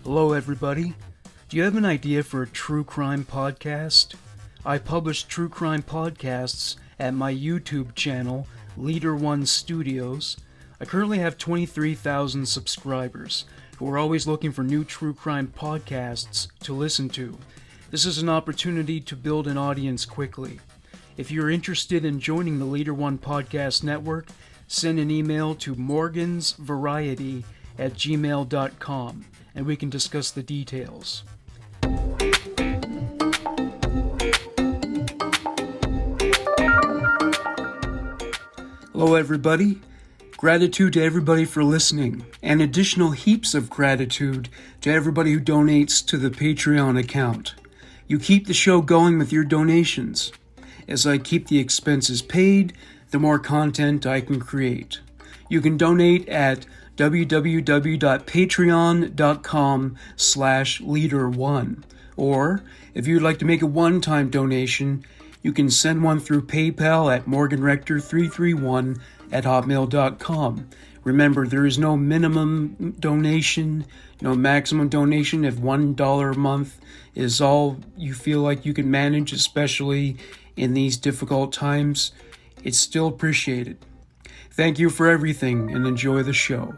Hello, everybody. Do you have an idea for a true crime podcast? I publish true crime podcasts at my YouTube channel, Leader One Studios. I currently have 23,000 subscribers who are always looking for new true crime podcasts to listen to. This is an opportunity to build an audience quickly. If you're interested in joining the Leader One Podcast Network, send an email to morgansvariety@gmail.com and we can discuss the details. Hello, everybody. Gratitude to everybody for listening, and additional heaps of gratitude to everybody who donates to the Patreon account. You keep the show going with your donations. As I keep the expenses paid, the more content I can create. You can donate at www.patreon.com/leader1. Or, if you'd like to make a one-time donation, you can send one through PayPal at morganrector331@hotmail.com. Remember, there is no minimum donation, no maximum donation. If $1 a month is all you feel like you can manage, especially in these difficult times, it's still appreciated. Thank you for everything and enjoy the show.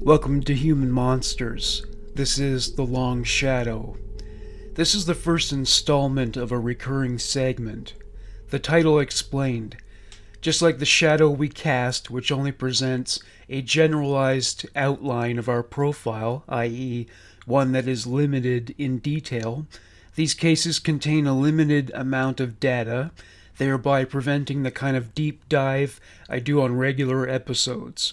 Welcome to Human Monsters. This is The Long Shadow. This is the first installment of a recurring segment. The title explained. Just like the shadow we cast, which only presents a generalized outline of our profile, i.e., one that is limited in detail, these cases contain a limited amount of data, thereby preventing the kind of deep dive I do on regular episodes.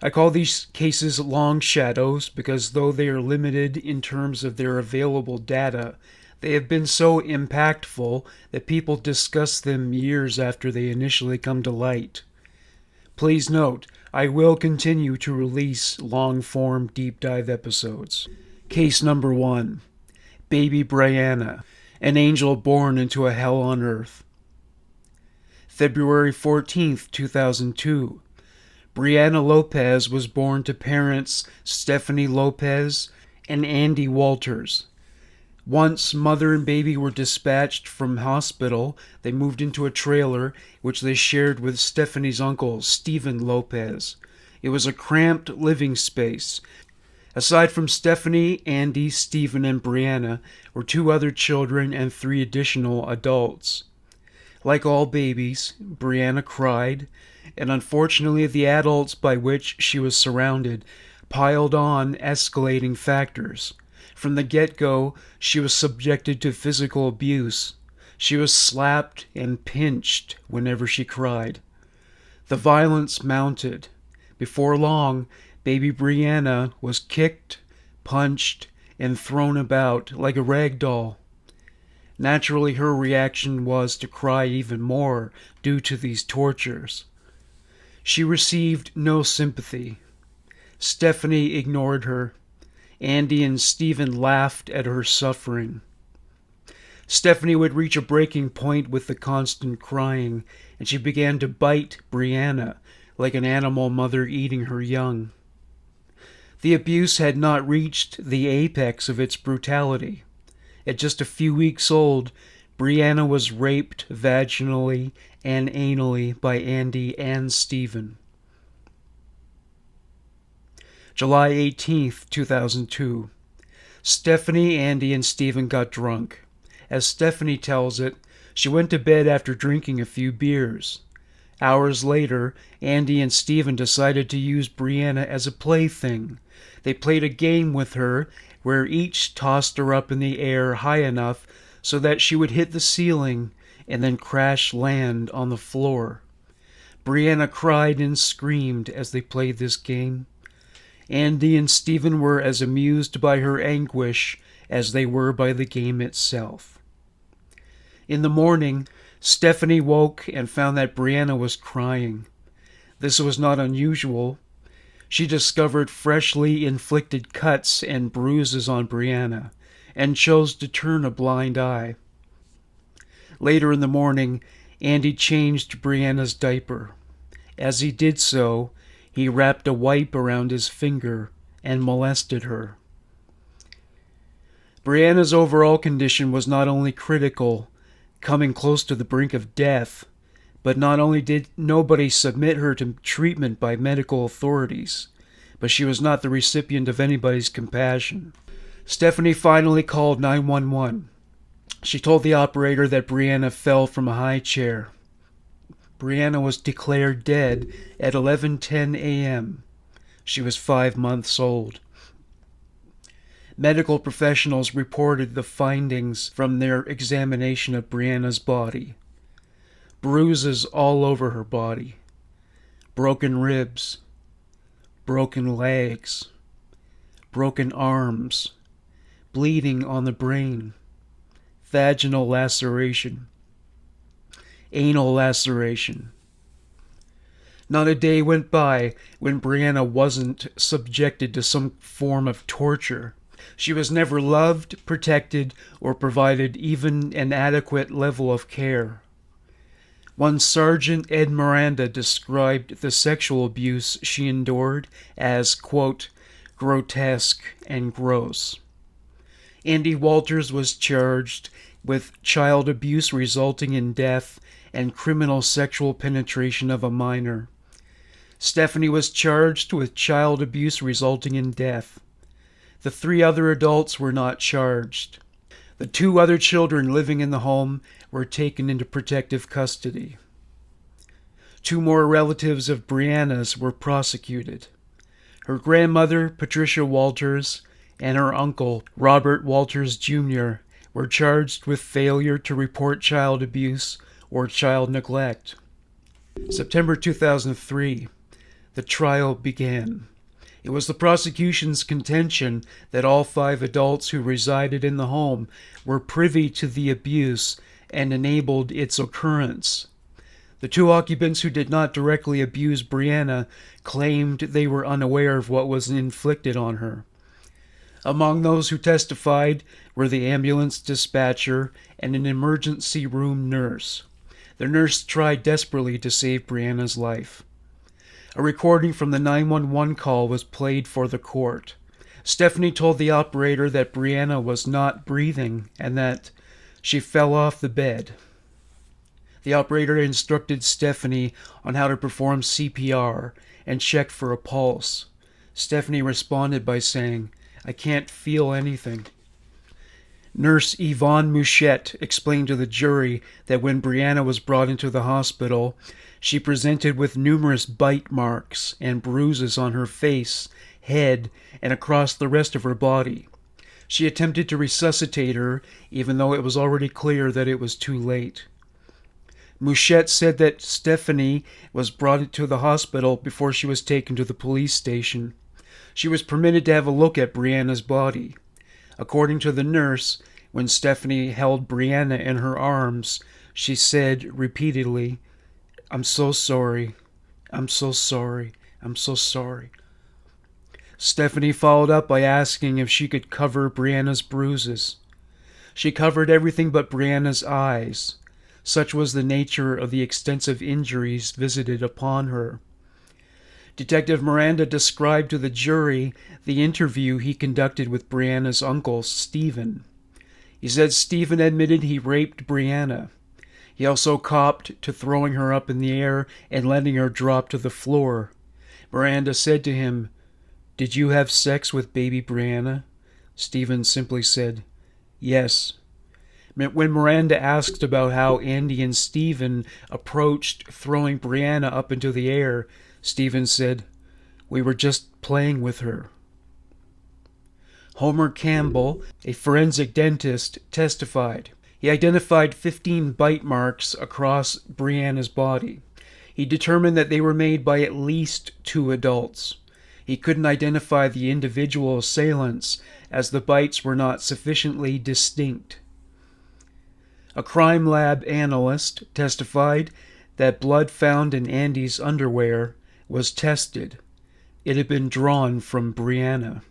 I call these cases long shadows because though they are limited in terms of their available data, they have been so impactful that people discuss them years after they initially come to light. Please note, I will continue to release long-form deep dive episodes. Case number 1. Baby Brianna, an angel born into a hell on earth. February 14th, 2002. Brianna Lopez was born to parents Stephanie Lopez and Andy Walters. Once mother and baby were dispatched from hospital, they moved into a trailer which they shared with Stephanie's uncle, Stephen Lopez. It was a cramped living space. Aside from Stephanie, Andy, Stephen, and Brianna were 2 other children and 3 additional adults. Like all babies, Brianna cried, and unfortunately the adults by which she was surrounded piled on escalating factors. From the get-go, she was subjected to physical abuse. She was slapped and pinched whenever she cried. The violence mounted. Before long, baby Brianna was kicked, punched, and thrown about like a rag doll. Naturally, her reaction was to cry even more due to these tortures. She received no sympathy. Stephanie ignored her. Andy and Stephen laughed at her suffering. Stephanie would reach a breaking point with the constant crying, and she began to bite Brianna like an animal mother eating her young. The abuse had not reached the apex of its brutality. At just a few weeks old, Brianna was raped vaginally and anally by Andy and Stephen. July 18th, 2002. Stephanie, Andy, and Stephen got drunk. As Stephanie tells it, she went to bed after drinking a few beers. Hours later, Andy and Stephen decided to use Brianna as a plaything. They played a game with her where each tossed her up in the air high enough so that she would hit the ceiling and then crash land on the floor. Brianna cried and screamed as they played this game. Andy and Stephen were as amused by her anguish as they were by the game itself. In the morning, Stephanie woke and found that Brianna was crying. This was not unusual. She discovered freshly inflicted cuts and bruises on Brianna and chose to turn a blind eye. Later in the morning, Andy changed Brianna's diaper. As he did so, he wrapped a wipe around his finger and molested her. Brianna's overall condition was not only critical, coming close to the brink of death, but not only did nobody submit her to treatment by medical authorities, but she was not the recipient of anybody's compassion. Stephanie finally called 911. She told the operator that Brianna fell from a high chair. Brianna was declared dead at 11:10 a.m. She was 5 months old. Medical professionals reported the findings from their examination of Brianna's body. Bruises all over her body, broken ribs, broken legs, broken arms, bleeding on the brain, vaginal laceration, anal laceration. Not a day went by when Brianna wasn't subjected to some form of torture. She was never loved, protected, or provided even an adequate level of care. One Sergeant Ed Miranda described the sexual abuse she endured as, quote, grotesque and gross. Andy Walters was charged with child abuse resulting in death and criminal sexual penetration of a minor. Stephanie was charged with child abuse resulting in death. The 3 other adults were not charged. The 2 other children living in the home were taken into protective custody. 2 more relatives of Brianna's were prosecuted. Her grandmother, Patricia Walters, and her uncle, Robert Walters Jr., were charged with failure to report child abuse or child neglect. September 2003, the trial began. It was the prosecution's contention that all 5 adults who resided in the home were privy to the abuse and enabled its occurrence. The 2 occupants who did not directly abuse Brianna claimed they were unaware of what was inflicted on her. Among those who testified were the ambulance dispatcher and an emergency room nurse. The nurse tried desperately to save Brianna's life. A recording from the 911 call was played for the court. Stephanie told the operator that Brianna was not breathing and that she fell off the bed. The operator instructed Stephanie on how to perform CPR and check for a pulse. Stephanie responded by saying, "I can't feel anything." Nurse Yvonne Mouchette explained to the jury that when Brianna was brought into the hospital, she presented with numerous bite marks and bruises on her face, head, and across the rest of her body. She attempted to resuscitate her, even though it was already clear that it was too late. Mouchette said that Stephanie was brought into the hospital before she was taken to the police station. She was permitted to have a look at Brianna's body. According to the nurse, when Stephanie held Brianna in her arms, she said repeatedly, "I'm so sorry. I'm so sorry. I'm so sorry." Stephanie followed up by asking if she could cover Brianna's bruises. She covered everything but Brianna's eyes. Such was the nature of the extensive injuries visited upon her. Detective Miranda described to the jury the interview he conducted with Brianna's uncle, Stephen. He said Stephen admitted he raped Brianna. He also copped to throwing her up in the air and letting her drop to the floor. Miranda said to him, "Did you have sex with baby Brianna?" Stephen simply said, "Yes." When Miranda asked about how Andy and Stephen approached throwing Brianna up into the air, Stephen said, "We were just playing with her." Homer Campbell, a forensic dentist, testified. He identified 15 bite marks across Brianna's body. He determined that they were made by at least 2 adults. He couldn't identify the individual assailants as the bites were not sufficiently distinct. A crime lab analyst testified that blood found in Andy's underwear was tested. It had been drawn from Brianna.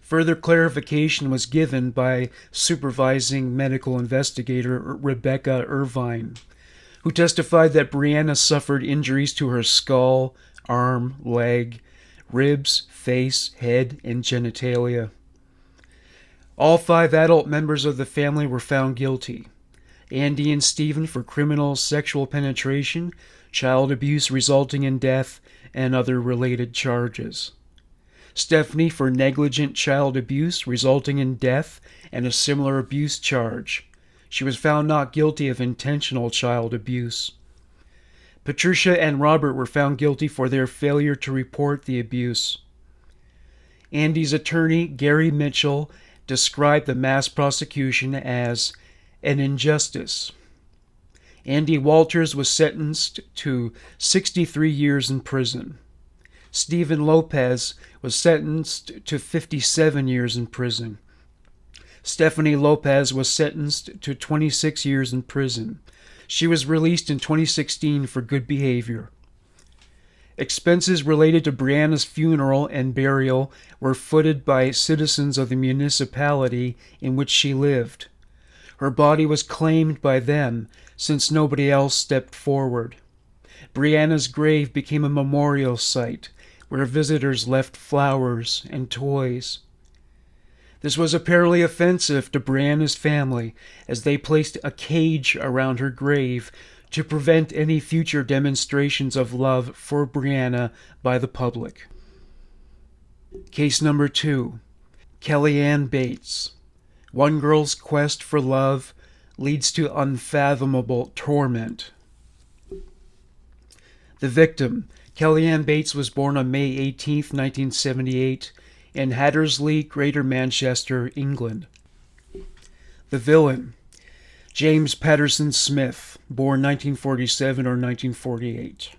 Further clarification was given by supervising medical investigator Rebecca Irvine, who testified that Brianna suffered injuries to her skull, arm, leg, ribs, face, head, and genitalia. All 5 adult members of the family were found guilty. Andy and Stephen for criminal sexual penetration, child abuse resulting in death, and other related charges. Stephanie for negligent child abuse resulting in death and a similar abuse charge. She was found not guilty of intentional child abuse. Patricia and Robert were found guilty for their failure to report the abuse. Andy's attorney, Gary Mitchell, described the mass prosecution as an injustice. Andy Walters was sentenced to 63 years in prison. Stephen Lopez was sentenced to 57 years in prison. Stephanie Lopez was sentenced to 26 years in prison. She was released in 2016 for good behavior. Expenses related to Brianna's funeral and burial were footed by citizens of the municipality in which she lived. Her body was claimed by them since nobody else stepped forward. Brianna's grave became a memorial site where visitors left flowers and toys. This was apparently offensive to Brianna's family, as they placed a cage around her grave to prevent any future demonstrations of love for Brianna by the public. Case number 2. Kellyanne Bates. One girl's quest for love leads to unfathomable torment. The victim, Kellyanne Bates, was born on May 18, 1978, in Hattersley, Greater Manchester, England. The villain, James Patterson Smith, born 1947 or 1948.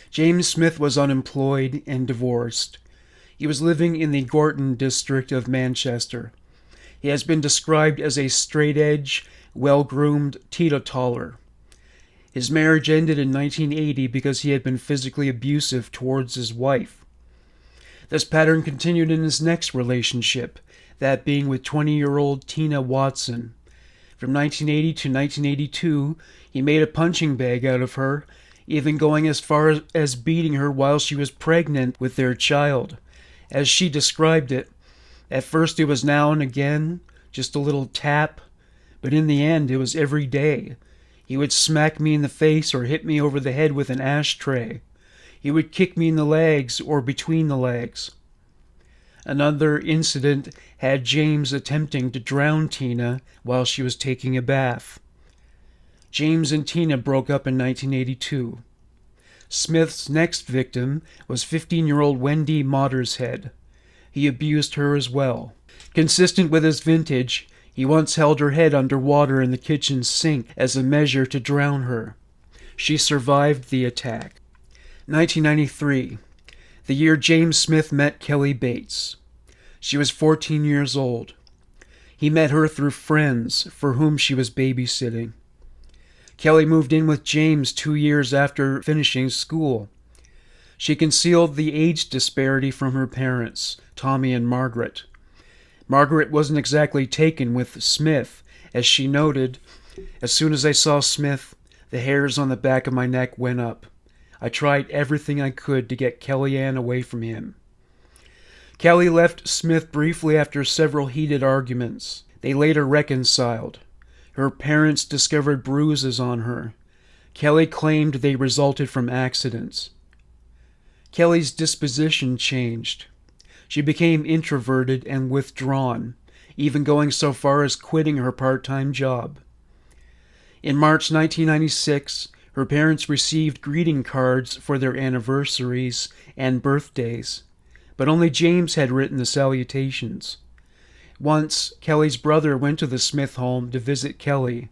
James Smith was unemployed and divorced. He was living in the Gorton district of Manchester. He has been described as a straight-edge, well-groomed teetotaler. His marriage ended in 1980 because he had been physically abusive towards his wife. This pattern continued in his next relationship, that being with 20-year-old Tina Watson. From 1980 to 1982, he made a punching bag out of her, even going as far as beating her while she was pregnant with their child. As she described it, at first it was now and again, just a little tap, but in the end it was every day. He would smack me in the face or hit me over the head with an ashtray. He would kick me in the legs or between the legs. Another incident had James attempting to drown Tina while she was taking a bath. James and Tina broke up in 1982. Smith's next victim was 15-year-old Wendy Mottershead. He abused her as well. Consistent with his vintage, he once held her head under water in the kitchen sink as a measure to drown her. She survived the attack. 1993, the year James Smith met Kelly Bates. She was 14 years old. He met her through friends for whom she was babysitting. Kelly moved in with James 2 years after finishing school. She concealed the age disparity from her parents, Tommy and Margaret. Margaret wasn't exactly taken with Smith, as she noted, "As soon as I saw Smith, the hairs on the back of my neck went up. I tried everything I could to get Kellyanne away from him." Kelly left Smith briefly after several heated arguments. They later reconciled. Her parents discovered bruises on her. Kelly claimed they resulted from accidents. Kelly's disposition changed. She became introverted and withdrawn, even going so far as quitting her part-time job. In March 1996, her parents received greeting cards for their anniversaries and birthdays, but only James had written the salutations. Once, Kelly's brother went to the Smith home to visit Kelly.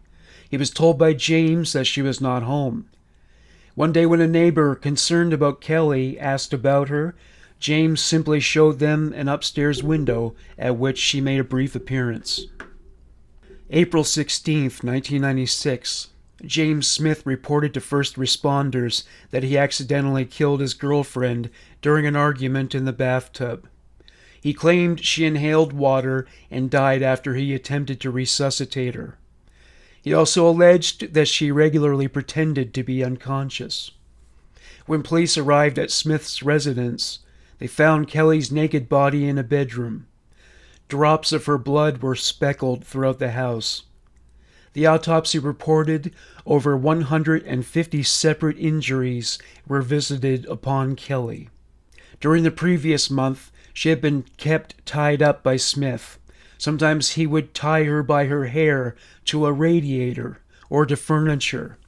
He was told by James that she was not home. One day when a neighbor, concerned about Kelly, asked about her, James simply showed them an upstairs window at which she made a brief appearance. April 16th, 1996. James Smith reported to first responders that he accidentally killed his girlfriend during an argument in the bathtub. He claimed she inhaled water and died after he attempted to resuscitate her. He also alleged that she regularly pretended to be unconscious. When police arrived at Smith's residence, they found Kelly's naked body in a bedroom. Drops of her blood were speckled throughout the house. The autopsy reported over 150 separate injuries were visited upon Kelly. During the previous month, she had been kept tied up by Smith. Sometimes he would tie her by her hair to a radiator or to furniture.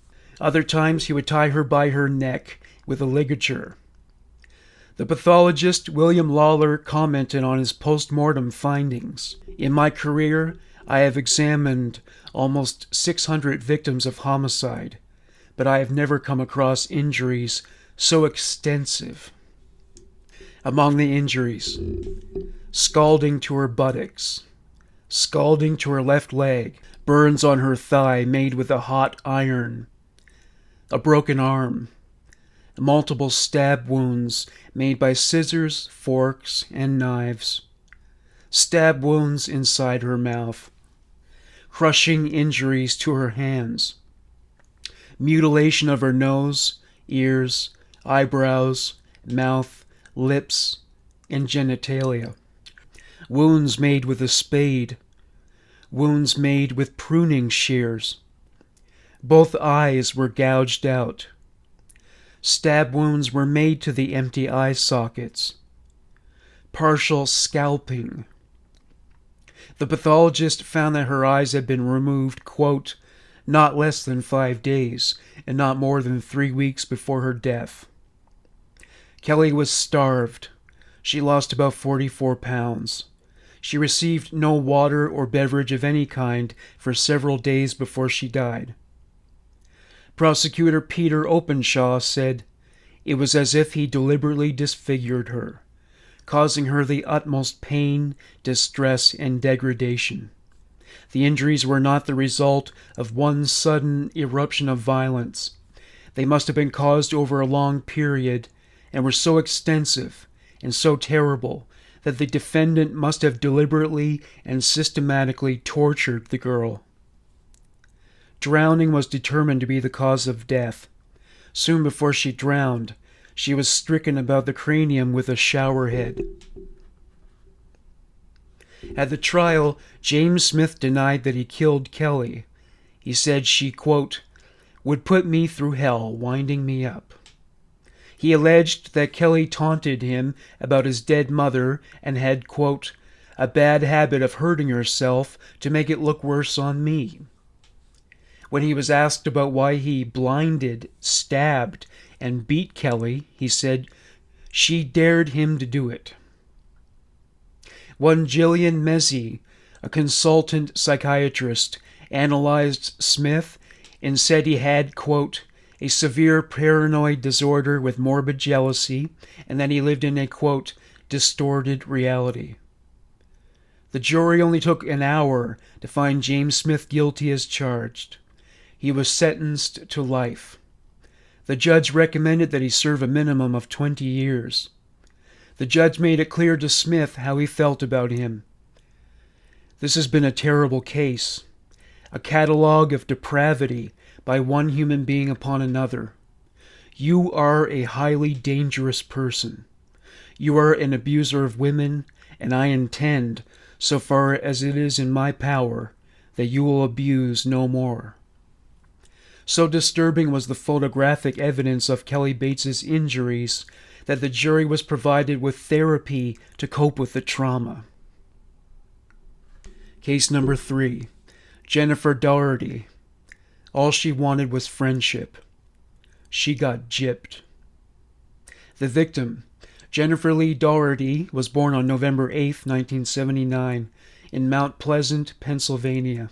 Other times he would tie her by her neck with a ligature. The pathologist William Lawler commented on his post-mortem findings. In my career, I have examined almost 600 victims of homicide, but I have never come across injuries so extensive. Among the injuries: scalding to her buttocks, scalding to her left leg, burns on her thigh made with a hot iron, a broken arm, multiple stab wounds made by scissors, forks, and knives, stab wounds inside her mouth, crushing injuries to her hands, mutilation of her nose, ears, eyebrows, mouth, lips, and genitalia, wounds made with a spade, wounds made with pruning shears. Both eyes were gouged out. Stab wounds were made to the empty eye sockets. Partial scalping. The pathologist found that her eyes had been removed, quote, not less than 5 days and not more than 3 weeks before her death. Kelly was starved. She lost about 44 pounds. She received no water or beverage of any kind for several days before she died. Prosecutor Peter Openshaw said, "It was as if he deliberately disfigured her, causing her the utmost pain, distress, and degradation. The injuries were not the result of one sudden eruption of violence. They must have been caused over a long period and were so extensive and so terrible that the defendant must have deliberately and systematically tortured the girl." Drowning was determined to be the cause of death. Soon before she drowned, she was stricken about the cranium with a shower head. At the trial, James Smith denied that he killed Kelly. He said she, quote, would put me through hell, winding me up. He alleged that Kelly taunted him about his dead mother and had, quote, a bad habit of hurting herself to make it look worse on me. When he was asked about why he blinded, stabbed, and beat Kelly, he said she dared him to do it. One Gillian Mezzi, a consultant psychiatrist, analyzed Smith and said he had, quote, a severe paranoid disorder with morbid jealousy, and that he lived in a, quote, distorted reality. The jury only took an hour to find James Smith guilty as charged. He was sentenced to life. The judge recommended that he serve a minimum of 20 years. The judge made it clear to Smith how he felt about him. This has been a terrible case, a catalogue of depravity by one human being upon another. You are a highly dangerous person. You are an abuser of women, and I intend, so far as it is in my power, that you will abuse no more. So disturbing was the photographic evidence of Kelly Bates's injuries that the jury was provided with therapy to cope with the trauma. Case number 3. Jennifer Daugherty. All she wanted was friendship. She got gypped. The victim, Jennifer Lee Daugherty, was born on November 8, 1979, in Mount Pleasant, Pennsylvania.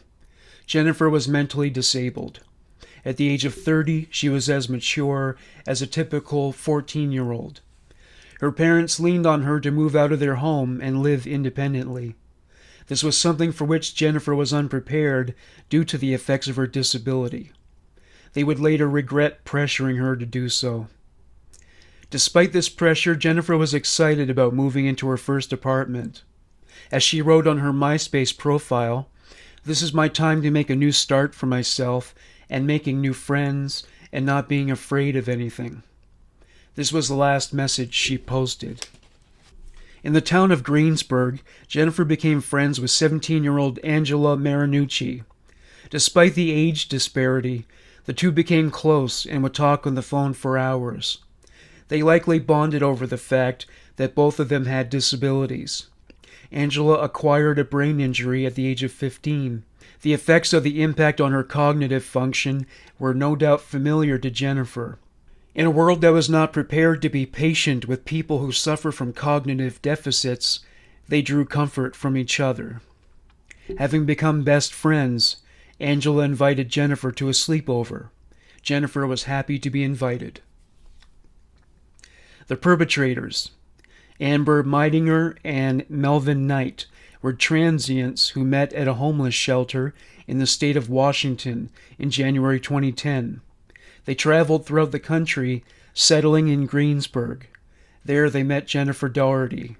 Jennifer was mentally disabled. At the age of 30, she was as mature as a typical 14-year-old. Her parents leaned on her to move out of their home and live independently. This was something for which Jennifer was unprepared due to the effects of her disability. They would later regret pressuring her to do so. Despite this pressure, Jennifer was excited about moving into her first apartment. As she wrote on her MySpace profile, "This is my time to make a new start for myself and making new friends and not being afraid of anything." This was the last message she posted. In the town of Greensburg, Jennifer became friends with 17-year-old Angela Marinucci. Despite the age disparity, the two became close and would talk on the phone for hours. They likely bonded over the fact that both of them had disabilities. Angela acquired a brain injury at the age of 15. The effects of the impact on her cognitive function were no doubt familiar to Jennifer. In a world that was not prepared to be patient with people who suffer from cognitive deficits, they drew comfort from each other. Having become best friends, Angela invited Jennifer to a sleepover. Jennifer was happy to be invited. The perpetrators, Amber Meidinger and Melvin Knight, were transients who met at a homeless shelter in the state of Washington in January 2010. They traveled throughout the country, settling in Greensburg. There they met Jennifer Daugherty.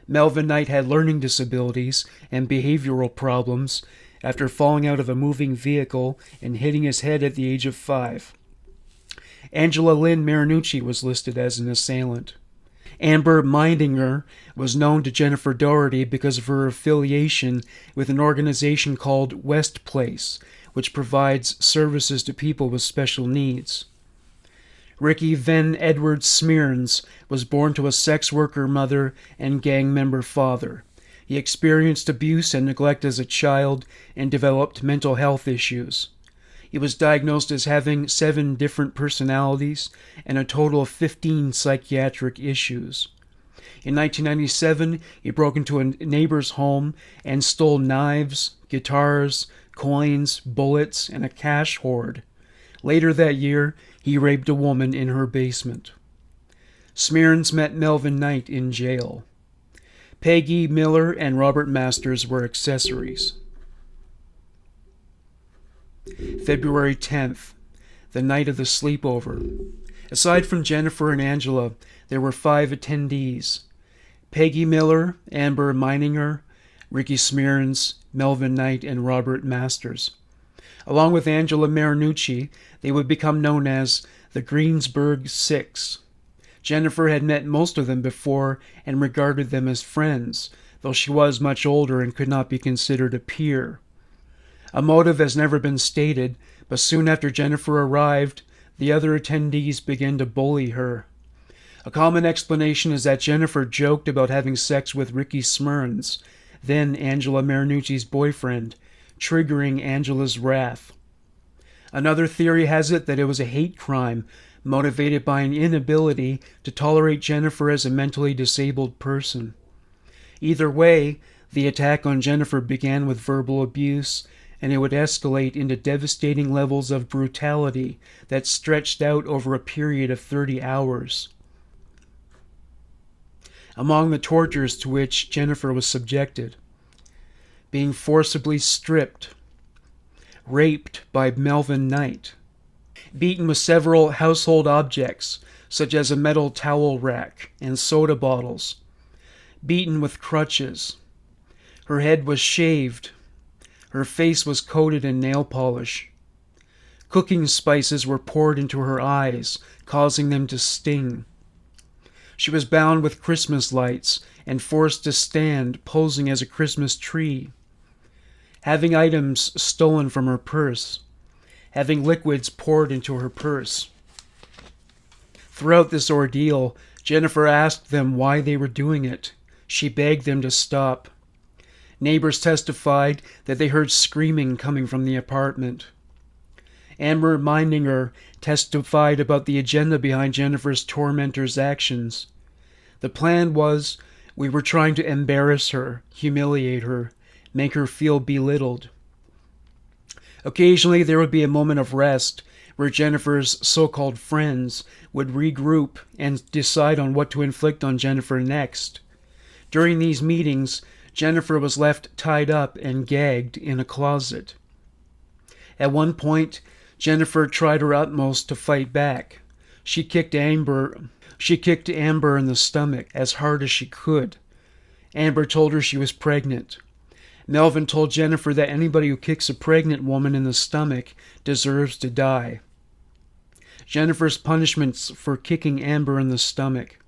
Melvin Knight had learning disabilities and behavioral problems after falling out of a moving vehicle and hitting his head at the age of 5. Angela Lynn Marinucci was listed as an assailant. Amber Meidinger was known to Jennifer Daugherty because of her affiliation with an organization called West Place, which provides services to people with special needs. Ricky Van Edward Smearns was born to a sex worker mother and gang member father. He experienced abuse and neglect as a child and developed mental health issues. He was diagnosed as having 7 different personalities and a total of 15 psychiatric issues. In 1997, he broke into a neighbor's home and stole knives, guitars, coins, bullets, and a cash hoard. Later that year, he raped a woman in her basement. Smearns met Melvin Knight in jail. Peggy Miller and Robert Masters were accessories. February 10th, the night of the sleepover. Aside from Jennifer and Angela, there were 5 attendees: Peggy Miller, Amber Meininger, Ricky Smearns, Melvin Knight, and Robert Masters. Along with Angela Marinucci, they would become known as the Greensburg Six. Jennifer had met most of them before and regarded them as friends, though she was much older and could not be considered a peer. A motive has never been stated, but soon after Jennifer arrived, the other attendees began to bully her. A common explanation is that Jennifer joked about having sex with Ricky Smearns, then Angela Marinucci's boyfriend, triggering Angela's wrath. Another theory has it that it was a hate crime motivated by an inability to tolerate Jennifer as a mentally disabled person. Either way, the attack on Jennifer began with verbal abuse, and it would escalate into devastating levels of brutality that stretched out over a period of 30 hours. Among the tortures to which Jennifer was subjected: being forcibly stripped, raped by Melvin Knight, beaten with several household objects such as a metal towel rack and soda bottles, beaten with crutches. Her head was shaved. Her face was coated in nail polish. Cooking spices were poured into her eyes, causing them to sting. She was bound with Christmas lights and forced to stand, posing as a Christmas tree. Having items stolen from her purse. Having liquids poured into her purse. Throughout this ordeal, Jennifer asked them why they were doing it. She begged them to stop. Neighbors testified that they heard screaming coming from the apartment. Amber Meininger testified about the agenda behind Jennifer's tormentors' actions. The plan was, we were trying to embarrass her, humiliate her, make her feel belittled. Occasionally, there would be a moment of rest where Jennifer's so-called friends would regroup and decide on what to inflict on Jennifer next. During these meetings, Jennifer was left tied up and gagged in a closet. At one point, Jennifer tried her utmost to fight back. She kicked Amber in the stomach as hard as she could. Amber told her she was pregnant. Melvin told Jennifer that anybody who kicks a pregnant woman in the stomach deserves to die. Jennifer's punishments for kicking Amber in the stomach: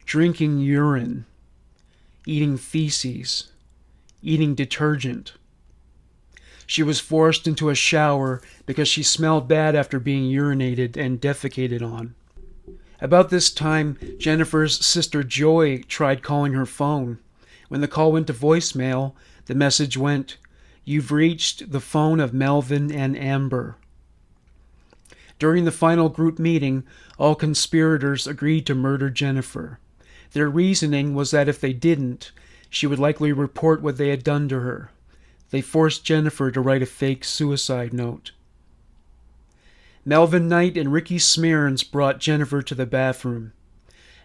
drinking urine, eating feces, eating detergent. She was forced into a shower because she smelled bad after being urinated and defecated on. About this time, Jennifer's sister Joy tried calling her phone. When the call went to voicemail, the message went, "You've reached the phone of Melvin and Amber." During the final group meeting, all conspirators agreed to murder Jennifer. Their reasoning was that if they didn't, she would likely report what they had done to her. They forced Jennifer to write a fake suicide note. Melvin Knight and Ricky Smearns brought Jennifer to the bathroom.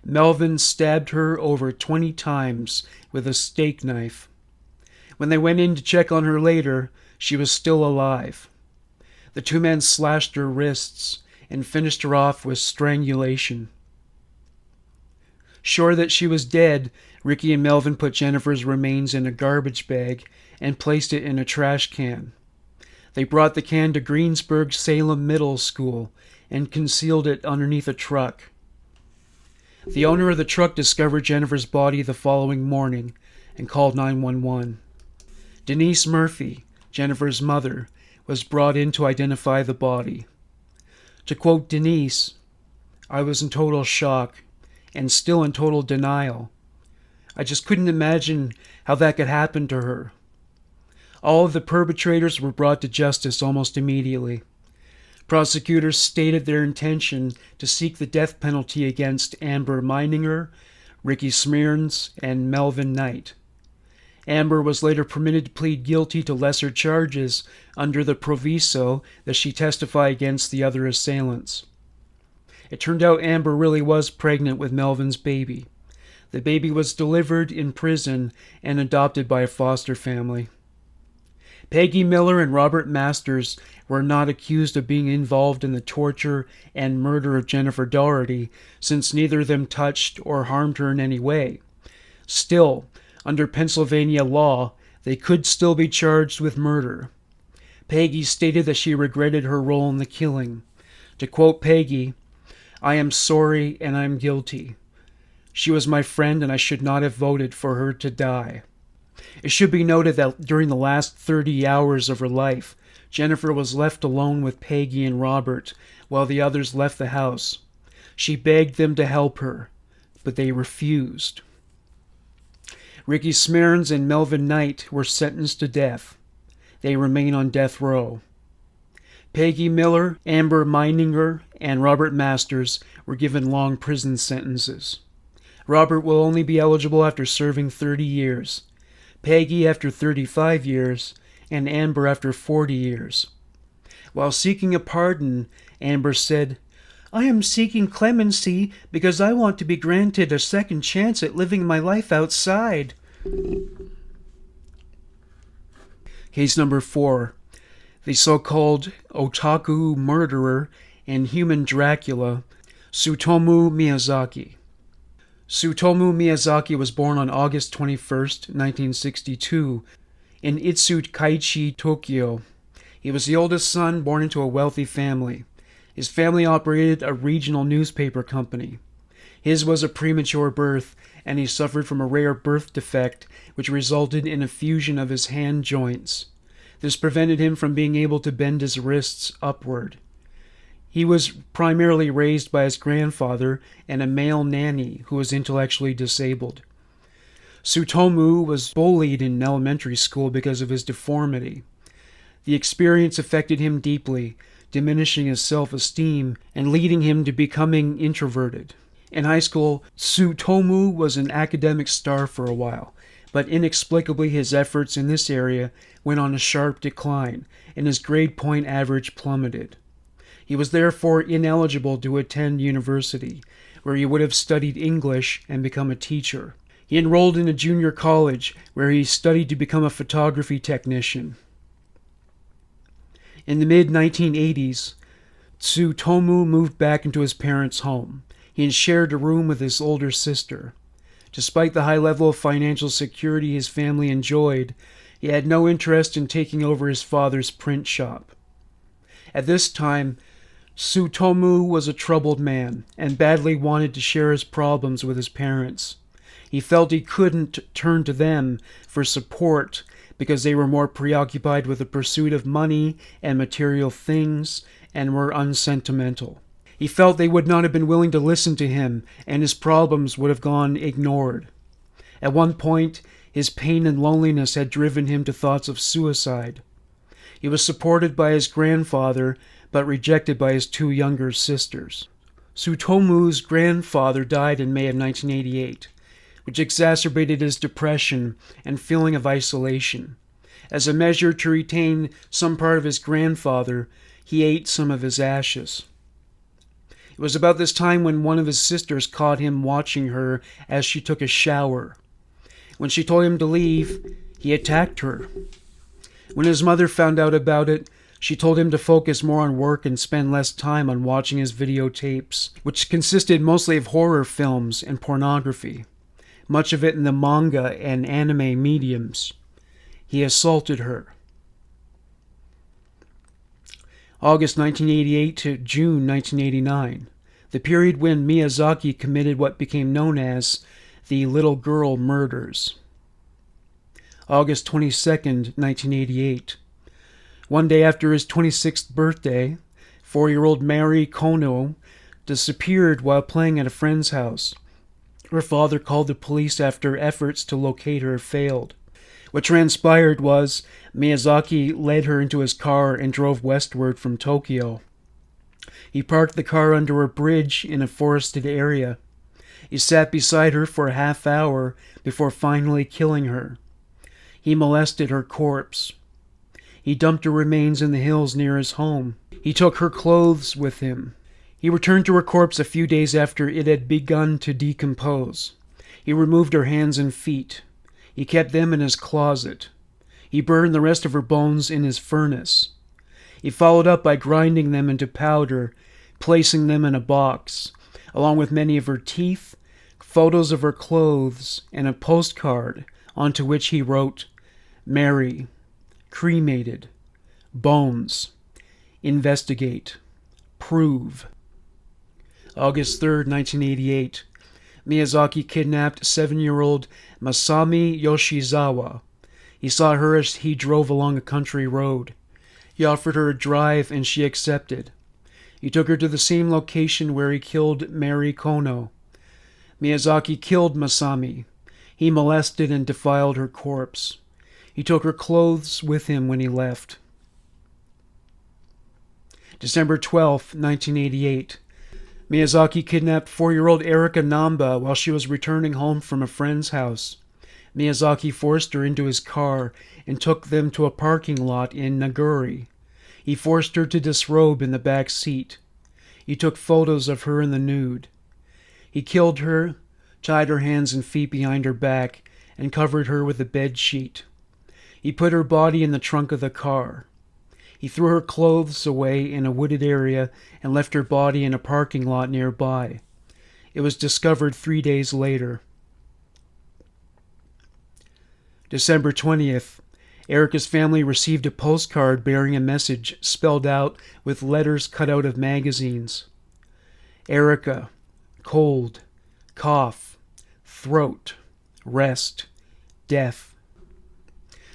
Melvin stabbed her over 20 times with a steak knife. When they went in to check on her later, she was still alive. The two men slashed her wrists and finished her off with strangulation. Sure that she was dead, Ricky and Melvin put Jennifer's remains in a garbage bag and placed it in a trash can. They brought the can to Greensburg Salem Middle School and concealed it underneath a truck. The owner of the truck discovered Jennifer's body the following morning and called 911. Denise Murphy, Jennifer's mother, was brought in to identify the body. To quote Denise, "I was in total shock and still in total denial. I just couldn't imagine how that could happen to her." All of the perpetrators were brought to justice almost immediately. Prosecutors stated their intention to seek the death penalty against Amber Meininger, Ricky Smearns, and Melvin Knight. Amber was later permitted to plead guilty to lesser charges under the proviso that she testify against the other assailants. It turned out Amber really was pregnant with Melvin's baby. The baby was delivered in prison and adopted by a foster family. Peggy Miller and Robert Masters were not accused of being involved in the torture and murder of Jennifer Daugherty, since neither of them touched or harmed her in any way. Still, under Pennsylvania law, they could still be charged with murder. Peggy stated that she regretted her role in the killing. To quote Peggy, "I am sorry and I am guilty. She was my friend and I should not have voted for her to die." It should be noted that during the last 30 hours of her life, Jennifer was left alone with Peggy and Robert while the others left the house. She begged them to help her, but they refused. Ricky Smearns and Melvin Knight were sentenced to death. They remain on death row. Peggy Miller, Amber Meininger, and Robert Masters were given long prison sentences. Robert will only be eligible after serving 30 years. Peggy after 35 years, and Amber after 40 years. While seeking a pardon, Amber said, "I am seeking clemency because I want to be granted a second chance at living my life outside." Case number 4. The so-called otaku murderer and human Dracula, Tsutomu Miyazaki. Tsutomu Miyazaki was born on August 21st, 1962, in Itsukaichi, Tokyo. He was the oldest son born into a wealthy family. His family operated a regional newspaper company. His was a premature birth, and he suffered from a rare birth defect which resulted in a fusion of his hand joints. This prevented him from being able to bend his wrists upward. He was primarily raised by his grandfather and a male nanny who was intellectually disabled. Tsutomu was bullied in elementary school because of his deformity. The experience affected him deeply, diminishing his self-esteem and leading him to becoming introverted. In high school, Tsutomu was an academic star for a while, but inexplicably his efforts in this area went on a sharp decline, and his grade point average plummeted. He was therefore ineligible to attend university, where he would have studied English and become a teacher. He enrolled in a junior college, where he studied to become a photography technician. In the mid-1980s, Tsutomu moved back into his parents' home. He shared a room with his older sister. Despite the high level of financial security his family enjoyed, he had no interest in taking over his father's print shop. At this time, Tsutomu was a troubled man and badly wanted to share his problems with his parents. He felt he couldn't turn to them for support because they were more preoccupied with the pursuit of money and material things and were unsentimental. He felt they would not have been willing to listen to him, and his problems would have gone ignored. At one point, his pain and loneliness had driven him to thoughts of suicide. He was supported by his grandfather, but rejected by his two younger sisters. Tsutomu's grandfather died in May of 1988, which exacerbated his depression and feeling of isolation. As a measure to retain some part of his grandfather, he ate some of his ashes. It was about this time when one of his sisters caught him watching her as she took a shower. When she told him to leave, he attacked her. When his mother found out about it, she told him to focus more on work and spend less time on watching his videotapes, which consisted mostly of horror films and pornography, much of it in the manga and anime mediums. He assaulted her. August 1988 to June 1989, the period when Miyazaki committed what became known as the Little Girl Murders. August 22nd, 1988. One day after his 26th birthday, 4-year-old Mary Kono disappeared while playing at a friend's house. Her father called the police after efforts to locate her failed. What transpired was Miyazaki led her into his car and drove westward from Tokyo. He parked the car under a bridge in a forested area. He sat beside her for a half hour before finally killing her. He molested her corpse. He dumped her remains in the hills near his home. He took her clothes with him. He returned to her corpse a few days after it had begun to decompose. He removed her hands and feet. He kept them in his closet. He burned the rest of her bones in his furnace. He followed up by grinding them into powder, placing them in a box, along with many of her teeth, photos of her clothes, and a postcard onto which he wrote, "Mary, cremated, bones, investigate, prove." August 3rd, 1988. Miyazaki kidnapped 7-year-old Masami Yoshizawa. He saw her as he drove along a country road. He offered her a drive and she accepted. He took her to the same location where he killed Mary Kono. Miyazaki killed Masami. He molested and defiled her corpse. He took her clothes with him when he left. December 12th, 1988. Miyazaki kidnapped 4-year-old Erika Namba while she was returning home from a friend's house. Miyazaki forced her into his car and took them to a parking lot in Naguri. He forced her to disrobe in the back seat. He took photos of her in the nude. He killed her, tied her hands and feet behind her back, and covered her with a bed sheet. He put her body in the trunk of the car. He threw her clothes away in a wooded area and left her body in a parking lot nearby. It was discovered 3 days later. December 20th. Erika's family received a postcard bearing a message spelled out with letters cut out of magazines. Erika, cold, cough, throat, rest, death.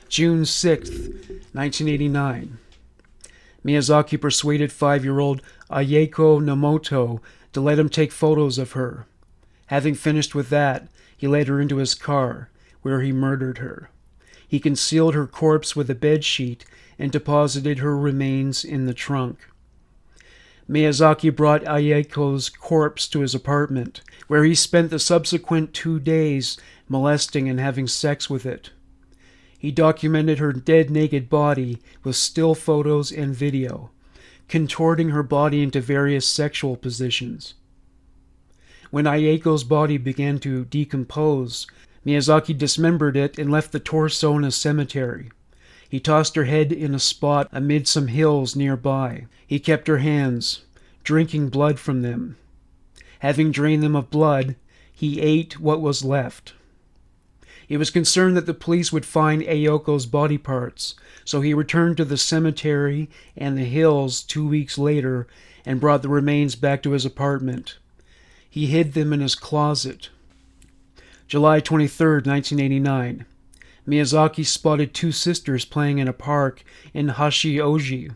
June 6th, 1989. Miyazaki persuaded 5-year-old Ayeko Nomoto to let him take photos of her. Having finished with that, he led her into his car, where he murdered her. He concealed her corpse with a bedsheet and deposited her remains in the trunk. Miyazaki brought Ayeko's corpse to his apartment, where he spent the subsequent 2 days molesting and having sex with it. He documented her dead naked body with still photos and video, contorting her body into various sexual positions. When Ayeko's body began to decompose, Miyazaki dismembered it and left the torso in a cemetery. He tossed her head in a spot amid some hills nearby. He kept her hands, drinking blood from them. Having drained them of blood, he ate what was left. He was concerned that the police would find Ayeko's body parts, so he returned to the cemetery and the hills 2 weeks later and brought the remains back to his apartment. He hid them in his closet. July 23, 1989. Miyazaki spotted 2 sisters playing in a park in Hashioji.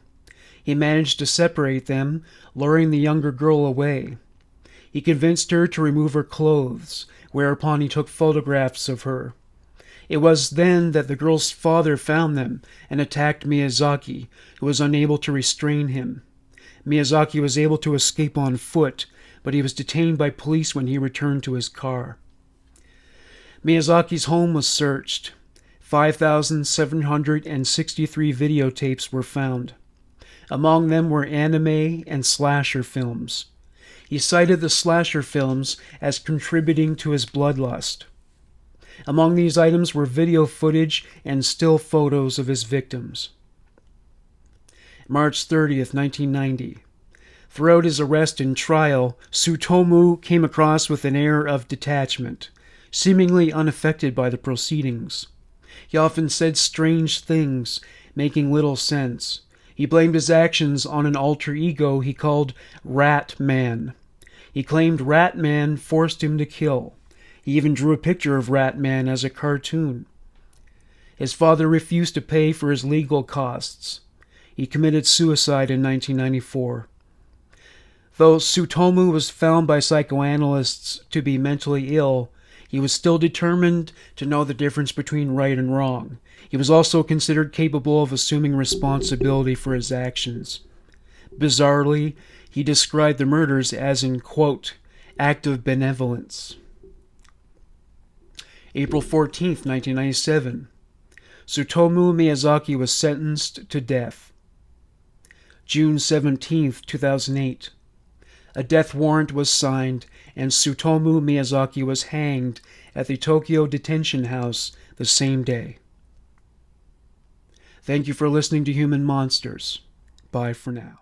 He managed to separate them, luring the younger girl away. He convinced her to remove her clothes, whereupon he took photographs of her. It was then that the girl's father found them and attacked Miyazaki, who was unable to restrain him. Miyazaki was able to escape on foot, but he was detained by police when he returned to his car. Miyazaki's home was searched. 5,763 videotapes were found. Among them were anime and slasher films. He cited the slasher films as contributing to his bloodlust. Among these items were video footage and still photos of his victims. March 30th, 1990. Throughout his arrest and trial, Tsutomu came across with an air of detachment, seemingly unaffected by the proceedings. He often said strange things, making little sense. He blamed his actions on an alter ego he called Rat Man. He claimed Rat Man forced him to kill. He even drew a picture of Rat Man as a cartoon. His father refused to pay for his legal costs. He committed suicide in 1994. Though Tsutomu was found by psychoanalysts to be mentally ill, he was still determined to know the difference between right and wrong. He was also considered capable of assuming responsibility for his actions. Bizarrely, he described the murders as an, quote, act of benevolence. April 14th, 1997. Tsutomu Miyazaki was sentenced to death. June 17th, 2008. A death warrant was signed, and Tsutomu Miyazaki was hanged at the Tokyo detention house the same day. Thank you for listening to Human Monsters. Bye for now.